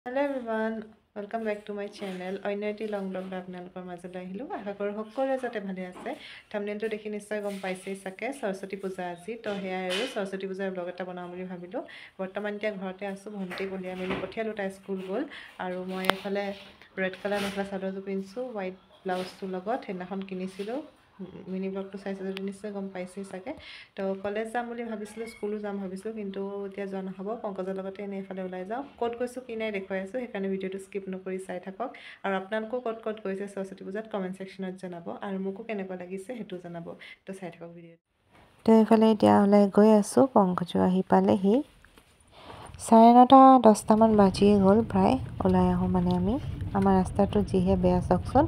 Hello everyone, welcome back to my channel. অন্য এটি লং blog আপোনালোকৰ মাজলৈ আহিলোঁ। আশা কৰোঁ সকলোৱে যাতে ভালে আছে। থাম্বনেইলটো দেখি নিশ্চয় গম পাইছেই চাগে সৰস্বতী পূজা আজি। তো সেয়াই আৰু সৰস্বতী পূজাৰ ব্লগ এটা বনাওঁ বুলি ভাবিলোঁ। বৰ্তমান এতিয়া ঘৰতে আছোঁ। ভণ্টিক উলিয়াই মেলি পঠিয়ালোঁ, তাই স্কুল গ'ল। আৰু মই এইফালে ৰেড কালাৰ মেখেলা চাদৰযোৰ পিন্ধিছোঁ হোৱাইট ব্লাউজটোৰ লগত। সেইদিনাখন কিনিছিলোঁ। মিনি ব্লগটো চাইছে যদি নিশ্চয় গম পাইছেই চাগে। তো কলেজ যাম বুলি ভাবিছিলোঁ, স্কুলো যাম ভাবিছিলোঁ, কিন্তু এতিয়া যোৱা নহ'ব। পংকজৰ লগতে এনেই এইফালে ওলাই যাওঁ। ক'ত গৈছোঁ কি নাই দেখুৱাই আছোঁ, সেইকাৰণে ভিডিঅ'টো স্কিপ নকৰি চাই থাকক। আৰু আপোনালোকেও ক'ত গৈছে সৰস্বতী পূজাত কমেণ্ট ছেকশ্যনত জনাব, আৰু মোকো কেনেকুৱা লাগিছে সেইটো জনাব। তো চাই থাকক ভিডিঅ'টো। তো এইফালে এতিয়া ওলাই গৈ আছোঁ। পংকজো আহি পালেহি। 9:30-10টামান বাজিয়ে গ'ল প্ৰায় ওলাই আহোঁ মানে আমি। আমাৰ ৰাস্তাটো যিহে বেয়া চাওকচোন,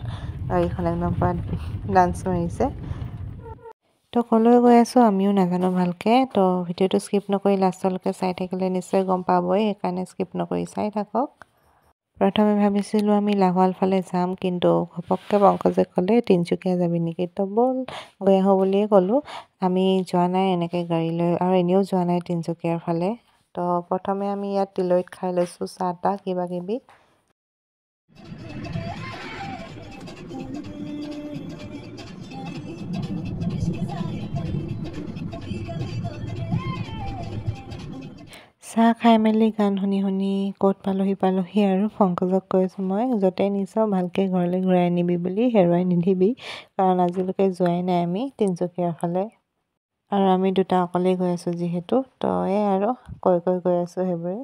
গাড়ীখন একদম পৰা ডান্স মাৰিছে। তো ক'লৈ গৈ আছোঁ আমিও নাজানো ভালকৈ। তো ভিডিঅ'টো স্কিপ নকৰি লাষ্টলৈকে চাই থাকিলে নিশ্চয় গম পাবই, সেইকাৰণে স্কিপ নকৰি চাই থাকক। প্ৰথমে ভাবিছিলোঁ আমি লাহোৱাল ফালে যাম, কিন্তু ঘপককৈ পংকজে ক'লে তিনিচুকীয়া যাবি নেকি, তো ব'ল গৈ আহোঁ বুলিয়ে ক'লোঁ। আমি যোৱা নাই এনেকৈ গাড়ী লৈ, আৰু এনেও যোৱা নাই তিনিচুকীয়াৰ ফালে। তো প্ৰথমে আমি ইয়াত তিলৈত খাই লৈছোঁ চাহ তাহ কিবাকিবি। চাহ খাই মেলি গান শুনি শুনি ক'ত পালোহি আৰু পংকজক কৈছোঁ মই, য'তে নিছ ভালকৈ ঘৰলৈ ঘূৰাই আনিবি বুলি, হেৰুৱাই নিদিবি, কাৰণ আজিলৈকে যোৱাই নাই আমি তিনিচুকীয়াৰ ফালে। আৰু আমি দুটা অকলেই গৈ আছোঁ যিহেতু, তো এই আৰু কৈ গৈ আছোঁ সেইবোৰে।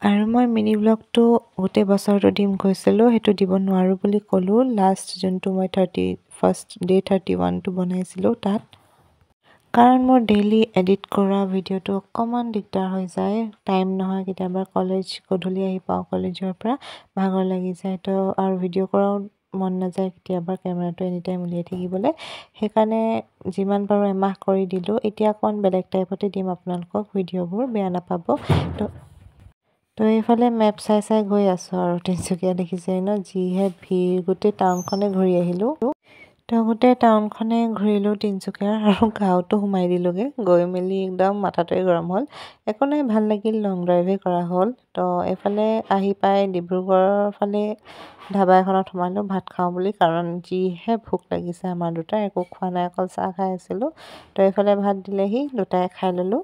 আৰু মই মিনি ব্লগটো গোটেই বছৰটো দিম কৈছিলোঁ, সেইটো দিব নোৱাৰোঁ বুলি ক'লোঁ। লাষ্ট যোনটো মই 31st বনাইছিলোঁ তাত, কাৰণ মোৰ ডেইলি এডিট কৰা ভিডিঅ'টো অকণমান দিগদাৰ হৈ যায়, টাইম নহয়। কেতিয়াবা গধূলি আহি পাওঁ কলেজৰ পৰা, ভাগৰ লাগি যায়। তো আৰু ভিডিঅ' কৰাও মন নাযায় কেতিয়াবা, কেমেৰাটো এনিটাইম উলিয়াই থাকিবলৈ। সেইকাৰণে যিমান পাৰোঁ এমাহ কৰি দিলোঁ। এতিয়া অকণ বেলেগ টাইপতে দিম আপোনালোকক ভিডিঅ'বোৰ, বেয়া নাপাব। তো এইফালে মেপ চাই গৈ আছোঁ আৰু তিনিচুকীয়া দেখিছেই ন, যিহে ভিৰ, গোটেই টাউনখনে ঘূৰি আহিলোঁ। তো গোটেই টাউনখনে ঘূৰিলোঁ তিনিচুকীয়াৰ, আৰু গাঁৱতো সোমাই দিলোঁগৈ। গৈ মেলি একদম মাথাটোৱে গৰম হ'ল। একো নাই, ভাল লাগিল, লং ড্ৰাইভেই কৰা হ'ল। তো এইফালে আহি পাই ডিব্ৰুগড়ৰ ফালে ধাবা এখনত সোমালোঁ ভাত খাওঁ বুলি, কাৰণ যিহে ভোক লাগিছে আমাৰ দুটাৰ, একো খোৱা নাই, অকল চাহ খাই আছিলোঁ। তো এইফালে ভাত দিলেহি, দুটাই খাই ল'লোঁ।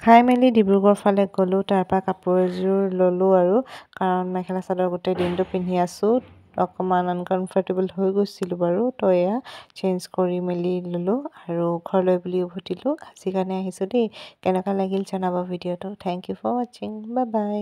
খাই মেলি ডিব্ৰুগড় ফালে গ'লোঁ। তাৰপৰা কাপোৰ এযোৰ ল'লোঁ, আৰু কাৰণ মেখেলা চাদৰ গোটেই দিনটো পিন্ধি আছোঁ, অকণমান আনকমফৰ্টেবল হৈ গৈছিলোঁ বাৰু। তো এয়া চেঞ্জ কৰি মেলি ল'লোঁ, আৰু ঘৰলৈ বুলি উভতিলোঁ। আজিৰ কাৰণে আহিছোঁ দেই। কেনেকুৱা লাগিল জনাব ভিডিঅ'টো। থেংক ইউ ফৰ ৱাচিং, বাই বাই।